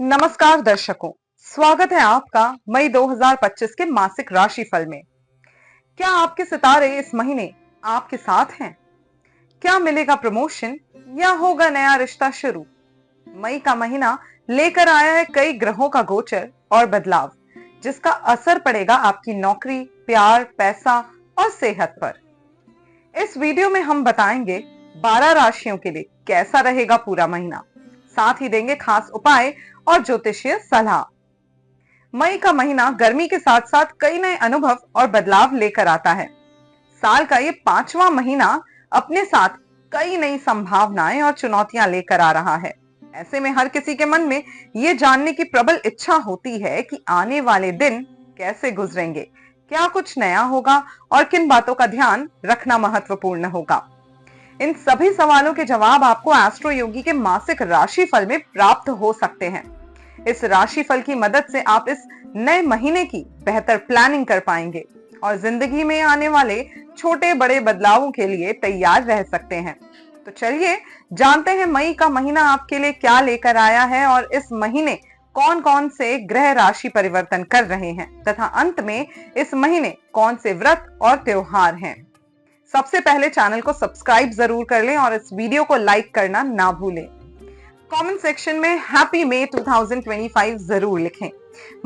नमस्कार दर्शकों, स्वागत है आपका मई 2025 के मासिक राशिफल में। क्या आपके सितारे इस महीने आपके साथ हैं? क्या मिलेगा प्रमोशन या होगा नया रिश्ता शुरू? मई का महीना लेकर आया है कई ग्रहों का गोचर और बदलाव, जिसका असर पड़ेगा आपकी नौकरी, प्यार, पैसा और सेहत पर। इस वीडियो में हम बताएंगे 12 राशियों के लिए कैसा रहेगा पूरा महीना, साथ ही देंगे खास उपाय और ज्योतिषीय सलाह। मई का महीना गर्मी के साथ साथ कई नए अनुभव और बदलाव लेकर आता है। साल का ये 5वां महीना अपने साथ कई नई संभावनाएं और चुनौतियां लेकर आ रहा है। ऐसे में हर किसी के मन में ये जानने की प्रबल इच्छा होती है कि आने वाले दिन कैसे गुजरेंगे, क्या कुछ नया होगा और किन बातों का ध्यान रखना महत्वपूर्ण होगा। इन सभी सवालों के जवाब आपको एस्ट्रो योगी के मासिक राशिफल में प्राप्त हो सकते हैं। इस राशिफल की मदद से आप इस नए महीने की बेहतर प्लानिंग कर पाएंगे और जिंदगी में आने वाले छोटे बड़े बदलावों के लिए तैयार रह सकते हैं। तो चलिए जानते हैं मई का महीना आपके लिए क्या लेकर आया है और इस महीने कौन कौन से ग्रह राशि परिवर्तन कर रहे हैं तथा अंत में इस महीने कौन से व्रत और त्योहार हैं। सबसे पहले चैनल को सब्सक्राइब जरूर कर लें और इस वीडियो को लाइक करना ना भूलें। कमेंट सेक्शन में हैप्पी मई 2025 जरूर लिखें।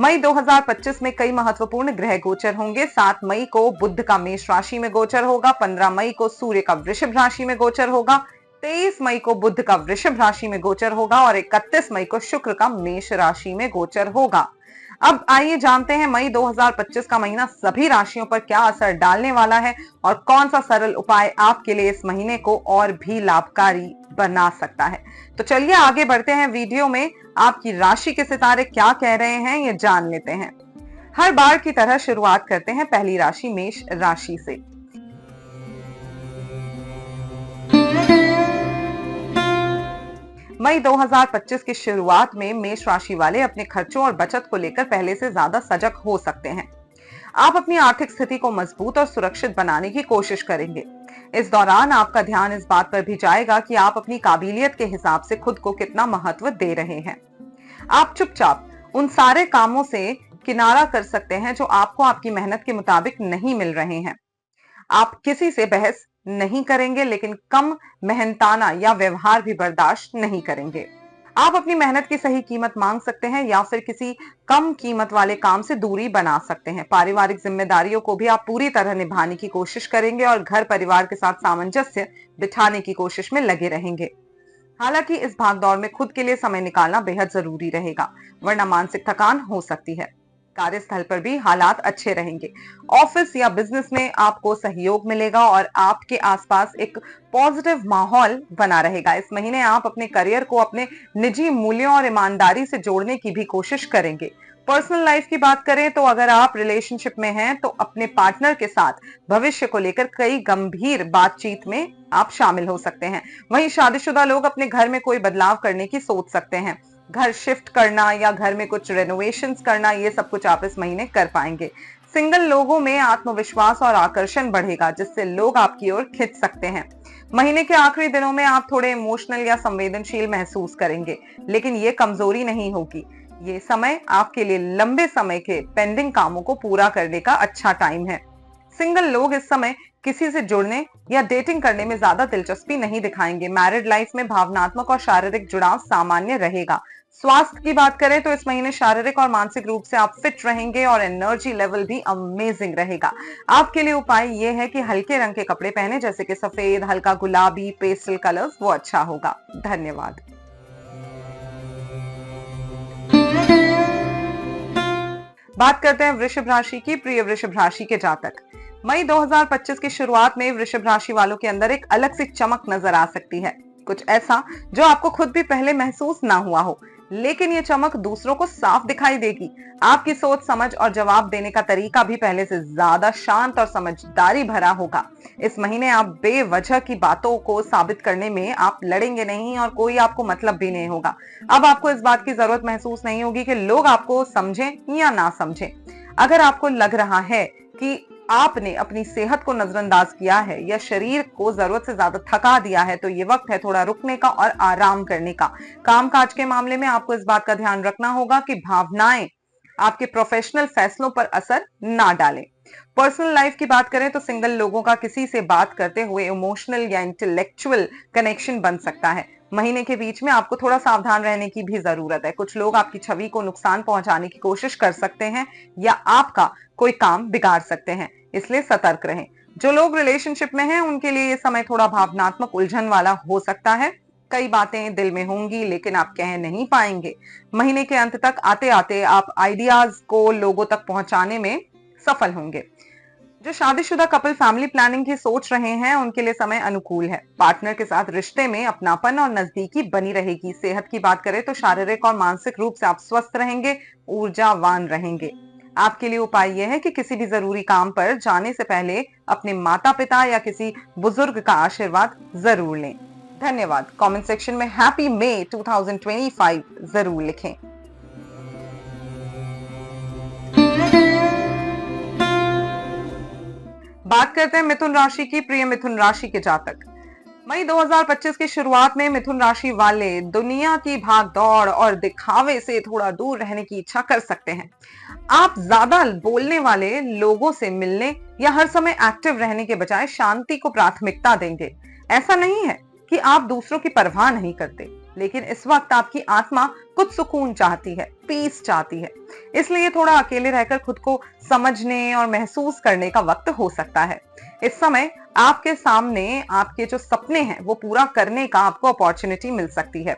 मई 2025 में कई महत्वपूर्ण ग्रह गोचर होंगे। 7 मई को बुध का मेष राशि में गोचर होगा, 15 मई को सूर्य का वृषभ राशि में गोचर होगा, 23 मई को बुध का वृषभ राशि में गोचर होगा और 31 मई को शुक्र का मेष राशि में गोचर होगा। अब आइए जानते हैं मई 2025 का महीना सभी राशियों पर क्या असर डालने वाला है और कौन सा सरल उपाय आपके लिए इस महीने को और भी लाभकारी बना सकता है। तो चलिए आगे बढ़ते हैं। वीडियो में आपकी राशि के सितारे क्या कह रहे हैं ये जान लेते हैं। हर बार की तरह शुरुआत करते हैं पहली राशि मेष राशि से। मई 2025 की शुरुआत में मेष राशि वाले अपने खर्चों और बचत को लेकर पहले से ज्यादा सजग हो सकते हैं। आप अपनी आर्थिक स्थिति को मजबूत और सुरक्षित बनाने की कोशिश करेंगे। इस दौरान आपका ध्यान इस बात पर भी जाएगा कि आप अपनी काबिलियत के हिसाब से खुद को कितना महत्व दे रहे हैं। आप चुपचाप उन सारे कामों से किनारा कर सकते हैं जो आपको आपकी मेहनत के मुताबिक नहीं मिल रहे हैं। आप किसी से बहस नहीं करेंगे, लेकिन कम मेहनताना या व्यवहार भी बर्दाश्त नहीं करेंगे। आप अपनी मेहनत की सही कीमत मांग सकते हैं या फिर किसी कम कीमत वाले काम से दूरी बना सकते हैं। पारिवारिक जिम्मेदारियों को भी आप पूरी तरह निभाने की कोशिश करेंगे और घर परिवार के साथ सामंजस्य बिठाने की कोशिश में लगे रहेंगे। हालांकि इस भागदौड़ में खुद के लिए समय निकालना बेहद जरूरी रहेगा, वरना मानसिक थकान हो सकती है। कार्यस्थल पर भी हालात अच्छे रहेंगे। ऑफिस या बिजनेस में आपको सहयोग मिलेगा और आपके आसपास एक पॉजिटिव माहौल बना रहेगा। इस महीने आप अपने करियर को अपने निजी मूल्यों और ईमानदारी से जोड़ने की भी कोशिश करेंगे। पर्सनल लाइफ की बात करें तो अगर आप रिलेशनशिप में हैं तो अपने पार्टनर के साथ भविष्य को लेकर कई गंभीर बातचीत में आप शामिल हो सकते हैं। वहीं शादीशुदा लोग अपने घर में कोई बदलाव करने की सोच सकते हैं। घर शिफ्ट करना या घर में कुछ रेनोवेशंस करना, ये सब कुछ आप इस महीने कर पाएंगे। सिंगल लोगों में आत्मविश्वास और आकर्षण बढ़ेगा, जिससे लोग आपकी ओर खिंच सकते हैं। महीने के आखिरी दिनों में आप थोड़े इमोशनल या संवेदनशील महसूस करेंगे, लेकिन ये कमजोरी नहीं होगी। ये समय आपके लिए लंबे समय के पेंडिंग कामों को पूरा करने का अच्छा टाइम है। सिंगल लोग इस समय किसी से जुड़ने या डेटिंग करने में ज्यादा दिलचस्पी नहीं दिखाएंगे। मैरिड लाइफ में भावनात्मक और शारीरिक जुड़ाव सामान्य रहेगा। स्वास्थ्य की बात करें तो इस महीने शारीरिक और मानसिक रूप से आप फिट रहेंगे और एनर्जी लेवल भी अमेजिंग रहेगा। आपके लिए उपाय ये है कि हल्के रंग के कपड़े पहने, जैसे कि सफेद, हल्का गुलाबी, पेस्टल कलर्स, वो अच्छा होगा। धन्यवाद। बात करते हैं वृषभ राशि की। प्रिय वृषभ राशि के जातक, मई 2025 की शुरुआत में वृषभ राशि वालों के अंदर एक अलग सी चमक नजर आ सकती है। कुछ ऐसा जो आपको खुद भी पहले महसूस ना हुआ हो, लेकिन ये चमक दूसरों को साफ दिखाई देगी। आपकी सोच समझ और जवाब देने का तरीका भी पहले से ज्यादा शांत और समझदारी भरा होगा। इस महीने आप बेवजह की बातों को साबित करने में आप लड़ेंगे नहीं और कोई आपको मतलब भी नहीं होगा। अब आपको इस बात की जरूरत महसूस नहीं होगी कि लोग आपको समझें या ना समझें। अगर आपको लग रहा है कि आपने अपनी सेहत को नजरअंदाज किया है या शरीर को जरूरत से ज्यादा थका दिया है तो ये वक्त है थोड़ा रुकने का और आराम करने का। कामकाज के मामले में आपको इस बात का ध्यान रखना होगा कि भावनाएं आपके प्रोफेशनल फैसलों पर असर ना डालें। पर्सनल लाइफ की बात करें तो सिंगल लोगों का किसी से बात करते हुए इमोशनल या इंटेलेक्चुअल कनेक्शन बन सकता है। महीने के बीच में आपको थोड़ा सावधान रहने की भी जरूरत है। कुछ लोग आपकी छवि को नुकसान पहुंचाने की कोशिश कर सकते हैं या आपका कोई काम बिगाड़ सकते हैं, इसलिए सतर्क रहें। जो लोग रिलेशनशिप में हैं उनके लिए ये समय थोड़ा भावनात्मक उलझन वाला हो सकता है। कई बातें दिल में होंगी लेकिन आप कह नहीं पाएंगे। महीने के अंत तक आते आते आप आइडियाज को लोगों तक पहुंचाने में सफल होंगे। जो शादीशुदा कपल फैमिली प्लानिंग की सोच रहे हैं उनके लिए समय अनुकूल है। पार्टनर के साथ रिश्ते में अपनापन और नजदीकी बनी रहेगी। सेहत की बात करें तो शारीरिक और मानसिक रूप से आप स्वस्थ रहेंगे, ऊर्जावान रहेंगे। आपके लिए उपाय यह है कि किसी भी जरूरी काम पर जाने से पहले अपने माता पिता या किसी बुजुर्ग का आशीर्वाद जरूर लें। धन्यवाद। कमेंट सेक्शन में हैप्पी मे 2025 जरूर लिखें। बात करते हैं मिथुन राशि की। प्रिय मिथुन राशि के जातक, मई 2025 की शुरुआत में मिथुन राशि वाले दुनिया की भाग दौड़ और दिखावे से थोड़ा दूर रहने की इच्छा कर सकते हैं। आप ज्यादा बोलने वाले लोगों से मिलने या हर समय एक्टिव रहने के बजाय शांति को प्राथमिकता देंगे। ऐसा नहीं है कि आप दूसरों की परवाह नहीं करते, लेकिन इस वक्त आपकी आत्मा कुछ सुकून चाहती है, पीस चाहती है। इसलिए थोड़ा अकेले रहकर खुद को समझने और महसूस करने का वक्त हो सकता है। इस समय आपके सामने आपके जो सपने हैं वो पूरा करने का आपको अपॉर्चुनिटी मिल सकती है।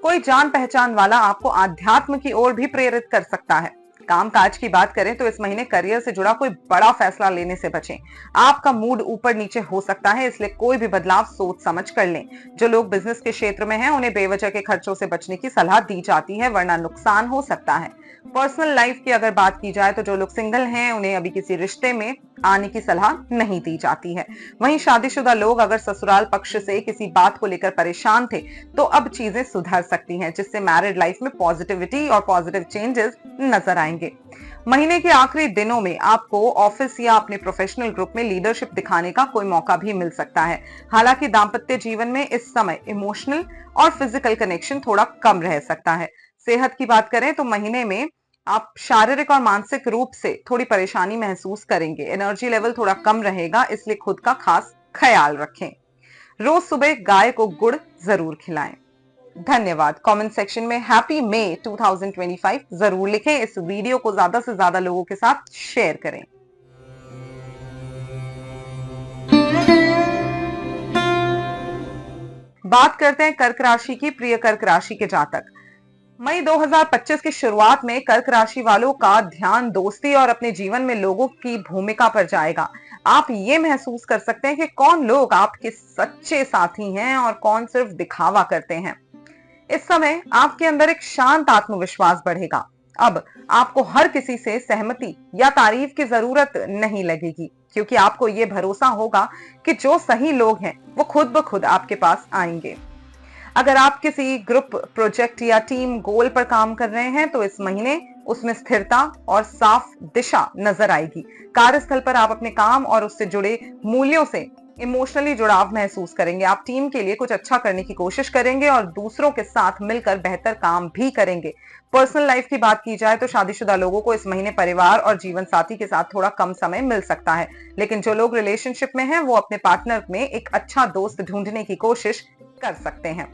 कोई जान पहचान वाला आपको आध्यात्म की ओर भी प्रेरित कर सकता है। कामकाज की बात करें तो इस महीने करियर से जुड़ा कोई बड़ा फैसला लेने से बचें। आपका मूड ऊपर नीचे हो सकता है, इसलिए कोई भी बदलाव सोच समझ कर लें। जो लोग बिजनेस के क्षेत्र में हैं उन्हें बेवजह के खर्चों से बचने की सलाह दी जाती है, वरना नुकसान हो सकता है। पर्सनल लाइफ की अगर बात की जाए तो जो लोग सिंगल हैं उन्हें अभी किसी रिश्ते में आने की सलाह नहीं दी जाती है। वहीं शादीशुदा लोग अगर ससुराल पक्ष से किसी बात को लेकर परेशान थे तो अब चीजें सुधर सकती हैं, जिससे मैरिड लाइफ में पॉजिटिविटी और पॉजिटिव चेंजेस नजर आएंगे। महीने के आखिरी दिनों में आपको ऑफिस या अपने प्रोफेशनल ग्रुप में लीडरशिप दिखाने का कोई मौका भी मिल सकता है। हालांकि दाम्पत्य जीवन में इस समय इमोशनल और फिजिकल कनेक्शन थोड़ा कम रह सकता है। सेहत की बात करें तो महीने में आप शारीरिक और मानसिक रूप से थोड़ी परेशानी महसूस करेंगे। एनर्जी लेवल थोड़ा कम रहेगा, इसलिए खुद का खास ख्याल रखें। रोज सुबह गाय को गुड़ जरूर खिलाएं। धन्यवाद। कमेंट सेक्शन में हैप्पी मे 2025 जरूर लिखें। इस वीडियो को ज्यादा से ज्यादा लोगों के साथ शेयर करें। बात करते हैं कर्क राशि की। प्रिय कर्क राशि के जातक, मई 2025 की शुरुआत में कर्क राशि वालों का ध्यान दोस्ती और अपने जीवन में लोगों की भूमिका पर जाएगा। आप ये महसूस कर सकते हैं कि कौन लोग आपके सच्चे साथी हैं और कौन सिर्फ दिखावा करते हैं। इस समय आपके अंदर एक शांत आत्मविश्वास बढ़ेगा। अब आपको हर किसी से सहमति या तारीफ की जरूरत नहीं लगेगी, क्योंकि आपको ये भरोसा होगा कि जो सही लोग हैं वो खुद ब खुद आपके पास आएंगे। अगर आप किसी ग्रुप प्रोजेक्ट या टीम गोल पर काम कर रहे हैं तो इस महीने उसमें स्थिरता और साफ दिशा नजर आएगी। कार्यस्थल पर आप अपने काम और उससे जुड़े मूल्यों से इमोशनली जुड़ाव महसूस करेंगे। आप टीम के लिए कुछ अच्छा करने की कोशिश करेंगे और दूसरों के साथ मिलकर बेहतर काम भी करेंगे। पर्सनल लाइफ की बात की जाए तो शादीशुदा लोगों को इस महीने परिवार और जीवन साथी के साथ थोड़ा कम समय मिल सकता है, लेकिन जो लोग रिलेशनशिप में हैं वो अपने पार्टनर में एक अच्छा दोस्त ढूंढने की कोशिश कर सकते हैं।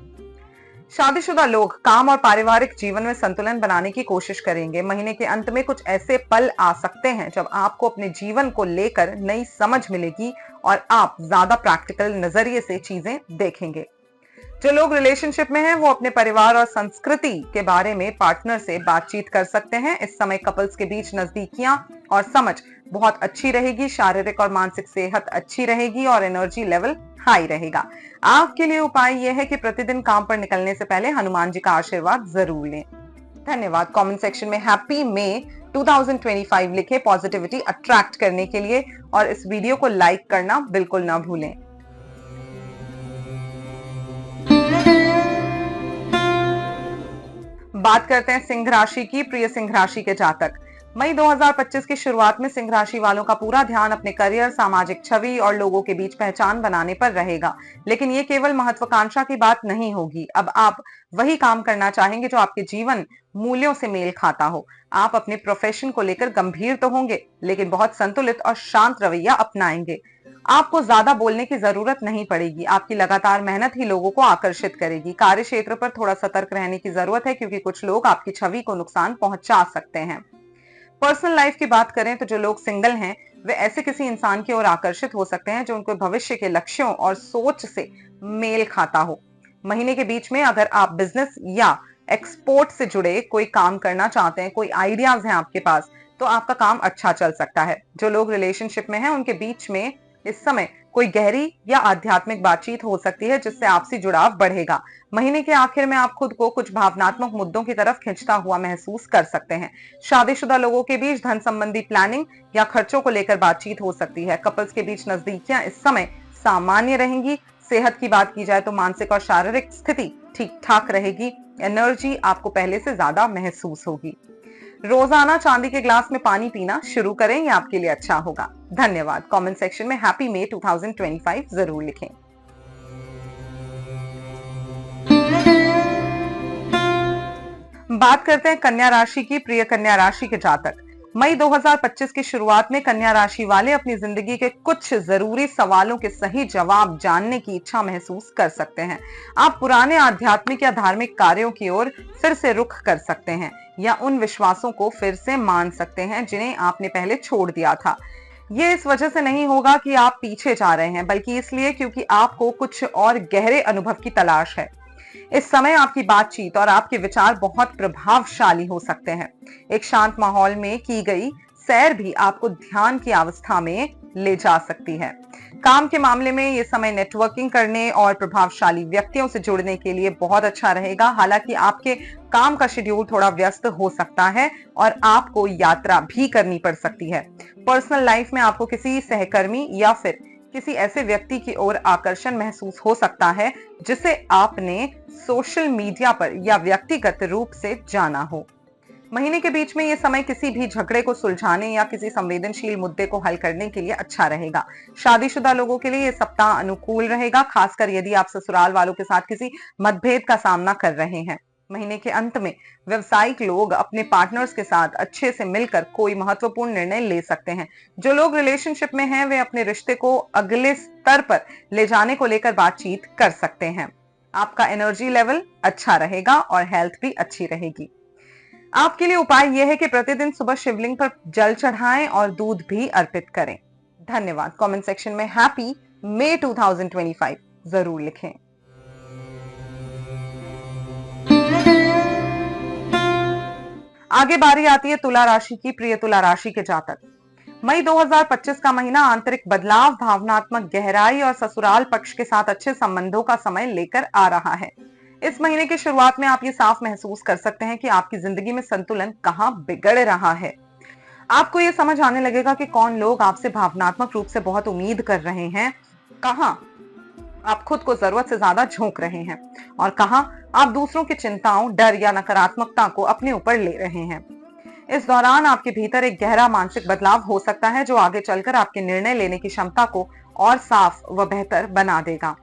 शादीशुदा लोग काम और पारिवारिक जीवन में संतुलन बनाने की कोशिश करेंगे। महीने के अंत में कुछ ऐसे पल आ सकते हैं जब आपको अपने जीवन को लेकर नई समझ मिलेगी और आप ज्यादा प्रैक्टिकल नजरिए से चीजें देखेंगे। जो लोग रिलेशनशिप में हैं वो अपने परिवार और संस्कृति के बारे में पार्टनर से बातचीत कर सकते हैं। इस समय कपल्स के बीच नजदीकियां और समझ बहुत अच्छी रहेगी। शारीरिक और मानसिक सेहत अच्छी रहेगी और एनर्जी लेवल हाई रहेगा। आपके लिए उपाय यह है कि प्रतिदिन काम पर निकलने से पहले हनुमान जी का आशीर्वाद जरूर लें। धन्यवाद। कमेंट सेक्शन में हैप्पी मे 2025 लिखें पॉजिटिविटी अट्रैक्ट करने के लिए, और इस वीडियो को लाइक करना बिल्कुल ना भूलें। बात करते हैं सिंह राशि की। प्रिय सिंह राशि के जातक, मई 2025 की शुरुआत में सिंह राशि वालों का पूरा ध्यान अपने करियर, सामाजिक छवि और लोगों के बीच पहचान बनाने पर रहेगा। लेकिन ये केवल महत्वाकांक्षा की बात नहीं होगी। अब आप वही काम करना चाहेंगे जो आपके जीवन मूल्यों से मेल खाता हो। आप अपने प्रोफेशन को लेकर गंभीर तो होंगे, लेकिन बहुत संतुलित और शांत रवैया अपनाएंगे। आपको ज्यादा बोलने की जरूरत नहीं पड़ेगी। आपकी लगातार मेहनत ही लोगों को आकर्षित करेगी। कार्य क्षेत्र पर थोड़ा सतर्क रहने की जरूरत है, क्योंकि कुछ लोग आपकी छवि को नुकसान पहुंचा सकते हैं। पर्सनल लाइफ की बात करें तो जो लोग सिंगल हैं वे ऐसे किसी इंसान की ओर आकर्षित हो सकते हैं जो उनके भविष्य के लक्ष्यों और सोच से मेल खाता हो। महीने के बीच में अगर आप बिजनेस या एक्सपोर्ट से जुड़े कोई काम करना चाहते हैं, कोई आइडियाज हैं आपके पास, तो आपका काम अच्छा चल सकता है। जो लोग रिलेशनशिप में हैं उनके बीच में इस समय कोई गहरी या आध्यात्मिक बातचीत हो सकती है, जिससे आपसी जुड़ाव बढ़ेगा। महीने के आखिर में आप खुद को कुछ भावनात्मक मुद्दों की तरफ खींचता हुआ महसूस कर सकते हैं। शादीशुदा लोगों के बीच धन संबंधी प्लानिंग या खर्चों को लेकर बातचीत हो सकती है। कपल्स के बीच नजदीकियां इस समय सामान्य रहेंगी। सेहत की बात की जाए तो मानसिक और शारीरिक स्थिति ठीक ठाक रहेगी। एनर्जी आपको पहले से ज्यादा महसूस होगी। रोजाना चांदी के ग्लास में पानी पीना शुरू करें, ये आपके लिए अच्छा होगा। धन्यवाद। कमेंट सेक्शन में हैप्पी मे 2025 जरूर लिखें। बात करते हैं कन्या राशि की। प्रिय कन्या राशि के जातक, मई 2025 की शुरुआत में कन्या राशि वाले अपनी जिंदगी के कुछ जरूरी सवालों के सही जवाब जानने की इच्छा महसूस कर सकते हैं। आप पुराने आध्यात्मिक या धार्मिक कार्यों की ओर फिर से रुख कर सकते हैं या उन विश्वासों को फिर से मान सकते हैं जिन्हें आपने पहले छोड़ दिया था। ये इस वजह से नहीं होगा कि आप पीछे जा रहे हैं, बल्कि इसलिए क्योंकि आपको कुछ और गहरे अनुभव की तलाश है। इस समय आपकी बातचीत और आपके विचार बहुत प्रभावशाली हो सकते हैं। एक शांत माहौल में की गई सैर भी आपको ध्यान की अवस्था में ले जा सकती है। काम के मामले में ये समय नेटवर्किंग करने और प्रभावशाली व्यक्तियों से जुड़ने के लिए बहुत अच्छा रहेगा। हालांकि आपके काम का शेड्यूल थोड़ा व्यस्त हो सकता है और आपको यात्रा भी करनी पड़ सकती है। पर्सनल लाइफ में आपको किसी सहकर्मी या फिर किसी ऐसे व्यक्ति की ओर आकर्षण महसूस हो सकता है जिसे आपने सोशल मीडिया पर या व्यक्तिगत रूप से जाना हो। महीने के बीच में यह समय किसी भी झगड़े को सुलझाने या किसी संवेदनशील मुद्दे को हल करने के लिए अच्छा रहेगा। शादीशुदा लोगों के लिए यह सप्ताह अनुकूल रहेगा, खासकर यदि आप ससुराल वालों के साथ किसी मतभेद का सामना कर रहे हैं। महीने के अंत में व्यवसायिक लोग अपने पार्टनर्स के साथ अच्छे से मिलकर कोई महत्वपूर्ण निर्णय ले सकते हैं। जो लोग रिलेशनशिप में हैं वे अपने रिश्ते को अगले स्तर पर ले जाने को लेकर बातचीत कर सकते हैं। आपका एनर्जी लेवल अच्छा रहेगा और हेल्थ भी अच्छी रहेगी। आपके लिए उपाय यह है कि प्रतिदिन सुबह शिवलिंग पर जल चढ़ाएं और दूध भी अर्पित करें। धन्यवाद। कमेंट सेक्शन में हैप्पी मे 2025 जरूर लिखें। आगे बारी आती है तुला राशि की। प्रिय तुला राशि के जातक, मई 2025 का महीना आंतरिक बदलाव, भावनात्मक गहराई और ससुराल पक्ष के साथ अच्छे संबंधों का समय लेकर आ रहा है। इस महीने की शुरुआत में आप ये साफ महसूस कर सकते हैं कि आपकी जिंदगी में संतुलन कहां बिगड़ रहा है। आपको ये समझ आने लगेगा कि कौन लोग आपसे भावनात्मक रूप से बहुत उम्मीद कर रहे हैं, कहां आप खुद को जरूरत से ज्यादा झोंक रहे हैं और कहां आप दूसरों की चिंताओं, डर या नकारात्मकता को अपने ऊपर ले रहे हैं। इस दौरान आपके भीतर एक गहरा मानसिक बदलाव हो सकता है जो आगे चलकर आपके निर्णय लेने की क्षमता को और साफ व बेहतर बना देगा।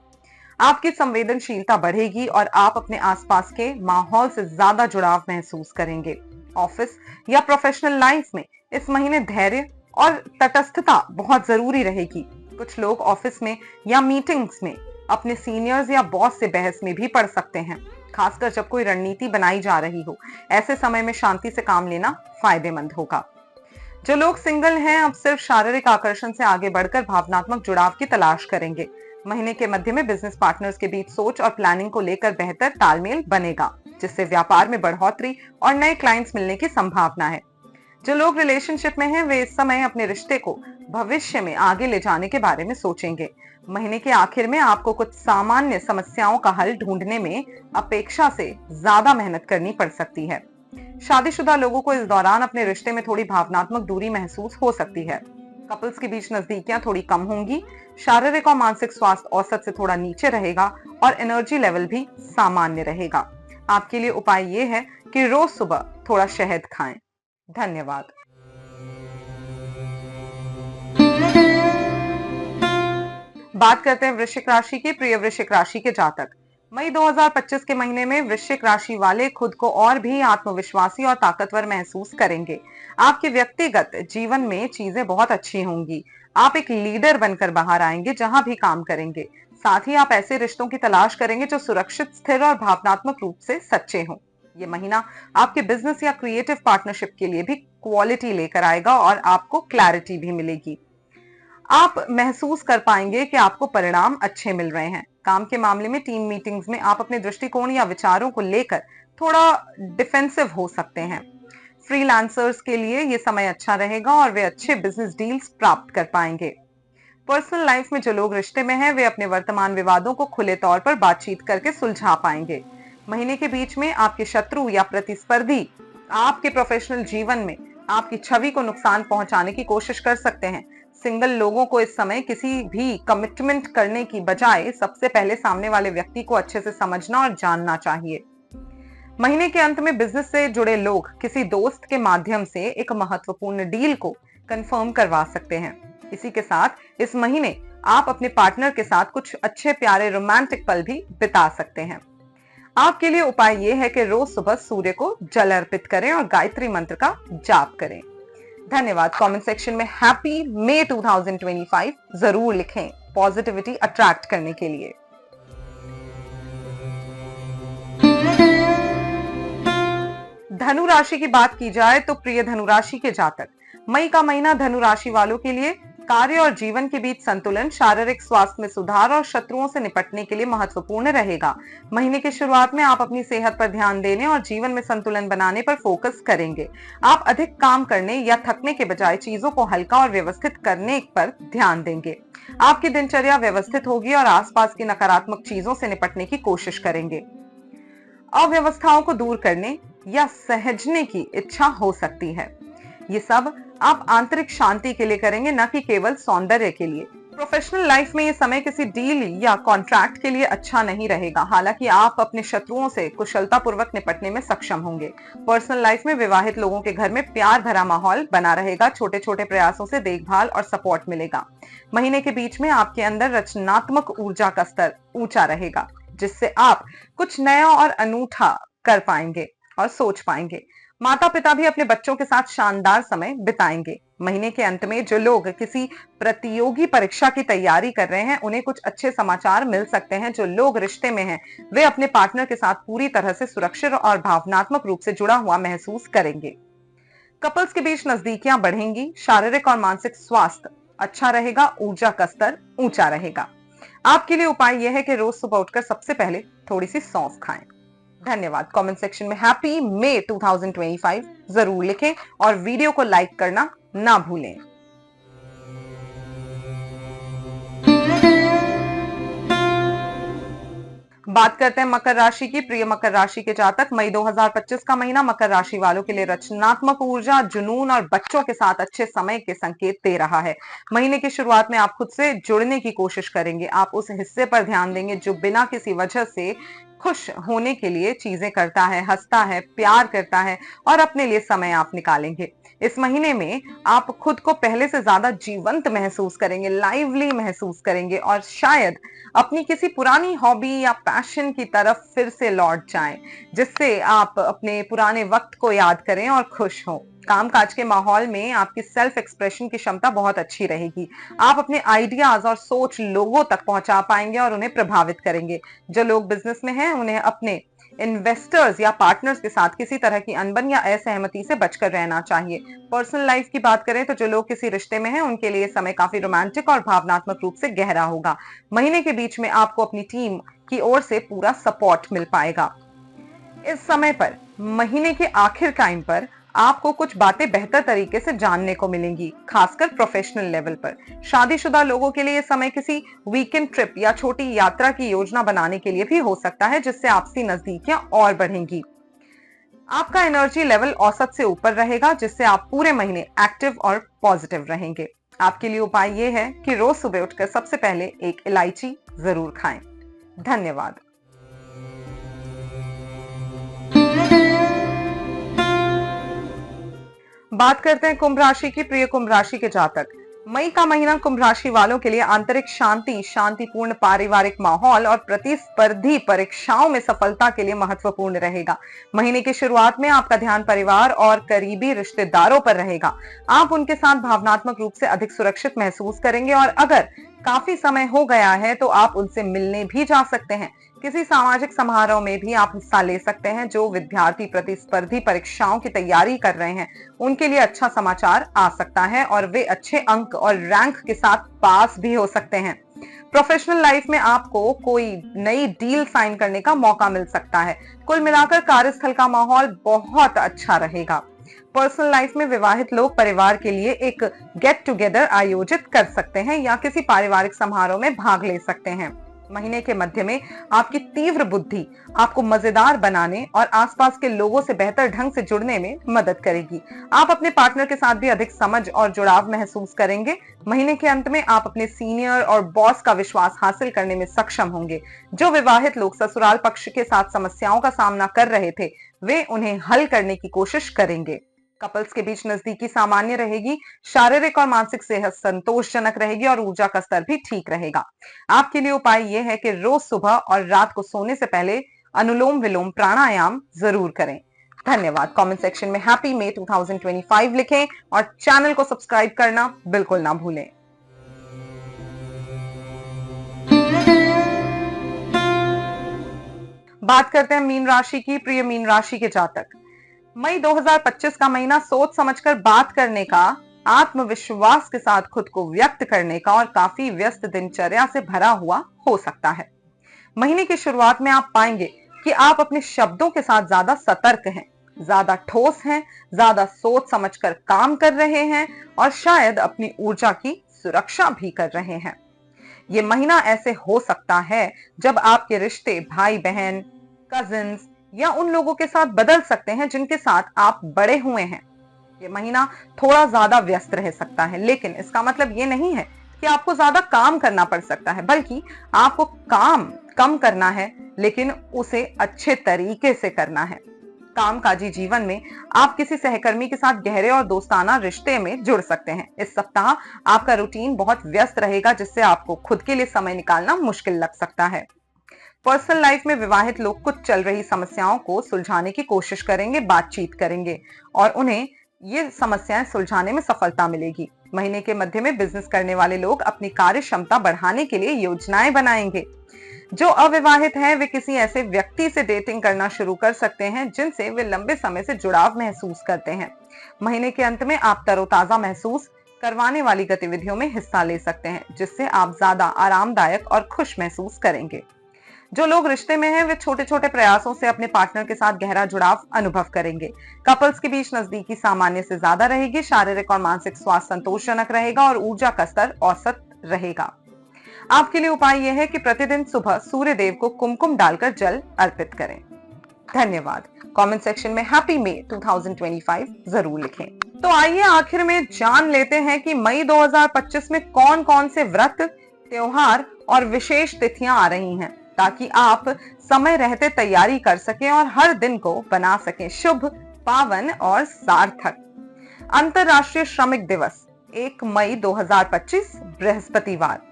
आपकी संवेदनशीलता बढ़ेगी और आप अपने आसपास के माहौल से ज्यादा जुड़ाव महसूस करेंगे। ऑफिस या प्रोफेशनल लाइफ में इस महीने धैर्य और तटस्थता बहुत जरूरी रहेगी। कुछ लोग ऑफिस में या मीटिंग्स में अपने सीनियर्स या बॉस से बहस में भी पड़ सकते हैं, खासकर जब कोई रणनीति बनाई जा रही हो। ऐसे समय में शांति से काम लेना फायदेमंद होगा। जो लोग सिंगल हैं अब सिर्फ शारीरिक आकर्षण से आगे बढ़कर भावनात्मक जुड़ाव की तलाश करेंगे। महीने के मध्य में बिजनेस पार्टनर्स के बीच सोच और प्लानिंग को लेकर बेहतर तालमेल बनेगा, जिससे व्यापार में बढ़ोतरी और नए क्लाइंट्स मिलने की संभावना है। जो लोग रिलेशनशिप में हैं वे इस समय अपने रिश्ते को भविष्य में आगे ले जाने के बारे में सोचेंगे। महीने के आखिर में आपको कुछ सामान्य समस्याओं का हल ढूंढने में अपेक्षा से ज्यादा मेहनत करनी पड़ सकती है। शादीशुदा लोगों को इस दौरान अपने रिश्ते में थोड़ी भावनात्मक दूरी महसूस हो सकती है। कपल्स के बीच नजदीकियां थोड़ी कम होंगी। शारीरिक और मानसिक स्वास्थ्य औसत से थोड़ा नीचे रहेगा और एनर्जी लेवल भी सामान्य रहेगा। आपके लिए उपाय ये है कि रोज सुबह थोड़ा शहद खाएं। धन्यवाद। बात करते हैं वृश्चिक राशि की। प्रिय वृश्चिक राशि के जातक, मई 2025 के महीने में वृश्चिक राशि वाले खुद को और भी आत्मविश्वासी और ताकतवर महसूस करेंगे। आपके व्यक्तिगत जीवन में चीजें बहुत अच्छी होंगी। आप एक लीडर बनकर बाहर आएंगे जहां भी काम करेंगे। साथ ही आप ऐसे रिश्तों की तलाश करेंगे जो सुरक्षित, स्थिर और भावनात्मक रूप से सच्चे हों। ये महीना आपके बिजनेस या क्रिएटिव पार्टनरशिप के लिए भी क्वालिटी लेकर आएगा और आपको क्लैरिटी भी मिलेगी। आप महसूस कर पाएंगे कि आपको परिणाम अच्छे मिल रहे हैं। काम के मामले में टीम मीटिंग्स में आप अपने दृष्टिकोण या विचारों को लेकर थोड़ा डिफेंसिव हो सकते हैं। फ्रीलांसर्स के लिए ये समय अच्छा रहेगा और वे अच्छे बिजनेस डील्स प्राप्त कर पाएंगे। पर्सनल लाइफ में जो लोग रिश्ते में हैं, वे अपने वर्तमान विवादों को खुले तौर पर बातचीत करके सुलझा पाएंगे। महीने के बीच में आपके शत्रु या प्रतिस्पर्धी आपके प्रोफेशनल जीवन में आपकी छवि को नुकसान पहुंचाने की कोशिश कर सकते हैं। सिंगल लोगों को इस समय किसी भी कमिटमेंट करने की बजाय सबसे पहले सामने वाले व्यक्ति को अच्छे से समझना और जानना चाहिए। महीने के अंत में बिजनेस से जुड़े लोग किसी दोस्त के माध्यम से एक महत्वपूर्ण डील को कंफर्म करवा सकते हैं। इसी के साथ इस महीने आप अपने पार्टनर के साथ कुछ अच्छे प्यारे रोमांटिक पल भी बिता सकते हैं। आपके लिए उपाय यह है कि रोज सुबह सूर्य को जल अर्पित करें और गायत्री मंत्र का जाप करें। धन्यवाद। कमेंट सेक्शन में हैप्पी मई 2025 जरूर लिखें पॉजिटिविटी अट्रैक्ट करने के लिए। धनु राशि की बात की जाए तो प्रिय धनु राशि के जातक, मई का महीना धनु राशि वालों के लिए कार्य और जीवन के बीच संतुलन, शारीरिक स्वास्थ्य में सुधार और शत्रुओं से निपटने के लिए महत्वपूर्ण रहेगा। महीने की शुरुआत में आप अपनी सेहत पर ध्यान देने और जीवन में संतुलन बनाने पर फोकस करेंगे। आप अधिक काम करने या थकने के बजाय चीजों को हल्का और व्यवस्थित करने पर ध्यान देंगे। आपकी दिनचर्या व्यवस्थित होगी और आसपास की नकारात्मक चीजों से निपटने की कोशिश करेंगे। अव्यवस्थाओं को दूर करने या सहजने की इच्छा हो सकती है। ये सब आप आंतरिक शांति के लिए करेंगे, न कि केवल सौंदर्य के लिए। प्रोफेशनल लाइफ में ये समय किसी डील या कॉन्ट्रैक्ट के लिए अच्छा नहीं रहेगा। हालांकि आप अपने शत्रुओं से कुशलतापूर्वक निपटने में सक्षम होंगे। पर्सनल लाइफ में विवाहित लोगों के घर में प्यार भरा माहौल बना रहेगा। छोटे छोटे प्रयासों से देखभाल और सपोर्ट मिलेगा। महीने के बीच में आपके अंदर रचनात्मक ऊर्जा का स्तर ऊंचा रहेगा, जिससे आप कुछ नया और अनूठा कर पाएंगे और सोच पाएंगे। माता पिता भी अपने बच्चों के साथ शानदार समय बिताएंगे। महीने के अंत में जो लोग किसी प्रतियोगी परीक्षा की तैयारी कर रहे हैं, उन्हें कुछ अच्छे समाचार मिल सकते हैं। जो लोग रिश्ते में हैं, वे अपने पार्टनर के साथ पूरी तरह से सुरक्षित और भावनात्मक रूप से जुड़ा हुआ महसूस करेंगे। कपल्स के बीच नजदीकियां बढ़ेंगी। शारीरिक और मानसिक स्वास्थ्य अच्छा रहेगा। ऊर्जा का स्तर ऊंचा रहेगा। आपके लिए उपाय यह है कि रोज सुबह उठकर सबसे पहले थोड़ी सी सौंफ खाएं। धन्यवाद। कमेंट सेक्शन में हैप्पी मई 2025 जरूर लिखें और वीडियो को लाइक करना ना भूलें। बात करते हैं मकर राशि की। प्रिय मकर राशि के जातक, मई 2025 का महीना मकर राशि वालों के लिए रचनात्मक ऊर्जा, जुनून और बच्चों के साथ अच्छे समय के संकेत दे रहा है। महीने की शुरुआत में आप खुद से जुड़ने की कोशिश करेंगे। आप उस हिस्से पर ध्यान देंगे जो बिना किसी वजह से खुश होने के लिए चीजें करता है, हंसता है, प्यार करता है और अपने लिए समय आप निकालेंगे। इस महीने में आप खुद को पहले से ज्यादा जीवंत महसूस करेंगे, लाइवली महसूस करेंगे और शायद अपनी किसी पुरानी हॉबी या पैशन की तरफ फिर से लौट जाएं, जिससे आप अपने पुराने वक्त को याद करें और खुश हों। कामकाज के माहौल में आपकी सेल्फ एक्सप्रेशन की क्षमता बहुत अच्छी रहेगी। आप अपने आइडियाज और सोच लोगों तक पहुंचा पाएंगे और उन्हें प्रभावित करेंगे। जो लोग बिजनेस में हैं, उन्हें अपने इन्वेस्टर्स या पार्टनर्स के साथ किसी तरह की अनबन या असहमति से बचकर रहना चाहिए। पर्सनल लाइफ की बात करें तो जो लोग किसी रिश्ते में हैं, उनके लिए समय काफी रोमांटिक और भावनात्मक रूप से गहरा होगा। महीने के बीच में आपको अपनी टीम की ओर से पूरा सपोर्ट मिल पाएगा। इस समय पर, महीने के आखिर टाइम पर आपको कुछ बातें बेहतर तरीके से जानने को मिलेंगी, खासकर प्रोफेशनल लेवल पर। शादीशुदा लोगों के लिए समय किसी वीकेंड ट्रिप या छोटी यात्रा की योजना बनाने के लिए भी हो सकता है, जिससे आपसी नजदीकियां और बढ़ेंगी। आपका एनर्जी लेवल औसत से ऊपर रहेगा, जिससे आप पूरे महीने एक्टिव और पॉजिटिव रहेंगे। आपके लिए उपाय यह है कि रोज सुबह उठकर सबसे पहले एक इलायची जरूर खाएं। धन्यवाद। बात करते हैं कुंभ राशि की। प्रिय कुंभ राशि के जातक, मई का महीना कुंभ राशि वालों के लिए आंतरिक शांति, शांतिपूर्ण पारिवारिक माहौल और प्रतिस्पर्धी परीक्षाओं में सफलता के लिए महत्वपूर्ण रहेगा। महीने की शुरुआत में आपका ध्यान परिवार और करीबी रिश्तेदारों पर रहेगा। आप उनके साथ भावनात्मक रूप से अधिक सुरक्षित महसूस करेंगे और अगर काफी समय हो गया है तो आप उनसे मिलने भी जा सकते हैं। किसी सामाजिक समारोह में भी आप हिस्सा ले सकते हैं। जो विद्यार्थी प्रतिस्पर्धी परीक्षाओं की तैयारी कर रहे हैं उनके लिए अच्छा समाचार आ सकता है और वे अच्छे अंक और रैंक के साथ पास भी हो सकते हैं। प्रोफेशनल लाइफ में आपको कोई नई डील साइन करने का मौका मिल सकता है। कुल मिलाकर कार्यस्थल का माहौल बहुत अच्छा रहेगा। पर्सनल लाइफ में विवाहित लोग परिवार के लिए एक गेट टुगेदर आयोजित कर सकते हैं या किसी पारिवारिक समारोह में भाग ले सकते हैं। महीने के मध्य में आपकी तीव्र बुद्धि आपको मजेदार बनाने और आसपास के लोगों से बेहतर ढंग से जुड़ने में मदद करेगी। आप अपने पार्टनर के साथ भी अधिक समझ और जुड़ाव महसूस करेंगे। महीने के अंत में आप अपने सीनियर और बॉस का विश्वास हासिल करने में सक्षम होंगे। जो विवाहित लोग ससुराल पक्ष के साथ समस्याओं का सामना कर रहे थे वे उन्हें हल करने की कोशिश करेंगे। कपल्स के बीच नजदीकी सामान्य रहेगी। शारीरिक और मानसिक सेहत संतोषजनक रहेगी और ऊर्जा का स्तर भी ठीक रहेगा। आपके लिए उपाय यह है कि रोज सुबह और रात को सोने से पहले अनुलोम विलोम प्राणायाम जरूर करें। धन्यवाद। कमेंट सेक्शन में हैप्पी मे 2025 लिखें और चैनल को सब्सक्राइब करना बिल्कुल ना भूलें। बात करते हैं मीन राशि की। प्रिय मीन राशि के जातक, मई 2025 का महीना सोच समझकर बात करने का, आत्मविश्वास के साथ खुद को व्यक्त करने का और काफी व्यस्त दिनचर्या से भरा हुआ हो सकता है। महीने की शुरुआत में आप पाएंगे कि आप अपने शब्दों के साथ ज्यादा सतर्क हैं, ज्यादा ठोस हैं, ज्यादा सोच समझकर काम कर रहे हैं और शायद अपनी ऊर्जा की सुरक्षा भी कर रहे हैं। ये महीना ऐसे हो सकता है जब आपके रिश्ते भाई बहन, कजिन्स या उन लोगों के साथ बदल सकते हैं जिनके साथ आप बड़े हुए हैं। ये महीना थोड़ा ज्यादा व्यस्त रह सकता है, लेकिन इसका मतलब ये नहीं है कि आपको ज्यादा काम करना पड़ सकता है, बल्कि आपको काम कम करना है लेकिन उसे अच्छे तरीके से करना है। कामकाजी जीवन में आप किसी सहकर्मी के साथ गहरे और दोस्ताना रिश्ते में जुड़ सकते हैं। इस सप्ताह आपका रूटीन बहुत व्यस्त रहेगा जिससे आपको खुद के लिए समय निकालना मुश्किल लग सकता है। पर्सनल लाइफ में विवाहित लोग कुछ चल रही समस्याओं को सुलझाने की कोशिश करेंगे, बातचीत करेंगे और उन्हें ये समस्याएं सुलझाने में सफलता मिलेगी। महीने के मध्य में बिजनेस करने वाले लोग अपनी कार्य क्षमता बढ़ाने के लिए योजनाएं बनाएंगे। जो अविवाहित हैं वे किसी ऐसे व्यक्ति से डेटिंग करना शुरू कर सकते हैं जिनसे वे लंबे समय से जुड़ाव महसूस करते हैं। महीने के अंत में आप तरोताजा महसूस करवाने वाली गतिविधियों में हिस्सा ले सकते हैं जिससे आप ज्यादा आरामदायक और खुश महसूस करेंगे। जो लोग रिश्ते में हैं वे छोटे छोटे प्रयासों से अपने पार्टनर के साथ गहरा जुड़ाव अनुभव करेंगे। कपल्स के बीच नजदीकी सामान्य से ज्यादा रहेगी। शारीरिक और मानसिक स्वास्थ्य संतोषजनक रहेगा और ऊर्जा का स्तर औसत रहेगा। आपके लिए उपाय यह है कि प्रतिदिन सुबह सूर्य देव को कुमकुम डालकर जल अर्पित करें। धन्यवाद। कमेंट सेक्शन में हैप्पी मे 2025 जरूर लिखें। तो आइए आखिर में जान लेते हैं कि मई 2025 में कौन कौन से व्रत, त्योहार और विशेष तिथियां आ रही हैं, ताकि आप समय रहते तैयारी कर सकें और हर दिन को बना सकें शुभ, पावन और सार्थक। अंतरराष्ट्रीय श्रमिक दिवस 1 मई 2025 बृहस्पतिवार।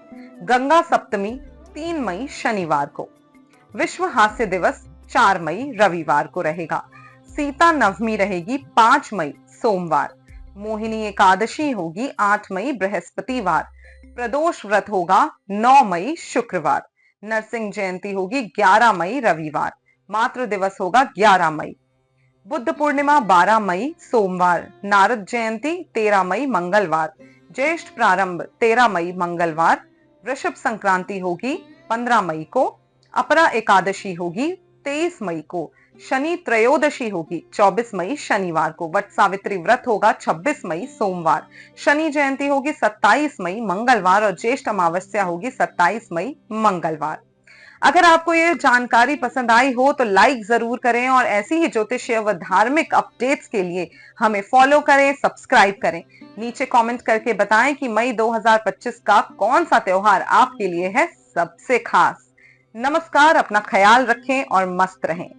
गंगा सप्तमी 3 मई शनिवार को। विश्व हास्य दिवस 4 मई रविवार को रहेगा। सीता नवमी रहेगी 5 मई सोमवार। मोहिनी एकादशी होगी 8 मई बृहस्पतिवार। प्रदोष व्रत होगा 9 मई शुक्रवार। नरसिंह जयंती होगी 11 मई रविवार। मातृ दिवस होगा 11 मई। बुद्ध पूर्णिमा 12 मई सोमवार। नारद जयंती 13 मई मंगलवार। ज्येष्ठ प्रारंभ 13 मई मंगलवार। वृषभ संक्रांति होगी 15 मई को। अपरा एकादशी होगी 23 मई को। शनि त्रयोदशी होगी 24 मई शनिवार को। वट सावित्री व्रत होगा 26 मई सोमवार। शनि जयंती होगी 27 मई मंगलवार और ज्येष्ठ अमावस्या होगी 27 मई मंगलवार। अगर आपको ये जानकारी पसंद आई हो तो लाइक जरूर करें और ऐसी ही ज्योतिषीय व धार्मिक अपडेट्स के लिए हमें फॉलो करें, सब्सक्राइब करें। नीचे कमेंट करके बताएं कि मई 2025 का कौन सा त्योहार आपके लिए है सबसे खास। नमस्कार, अपना ख्याल रखें और मस्त रहें।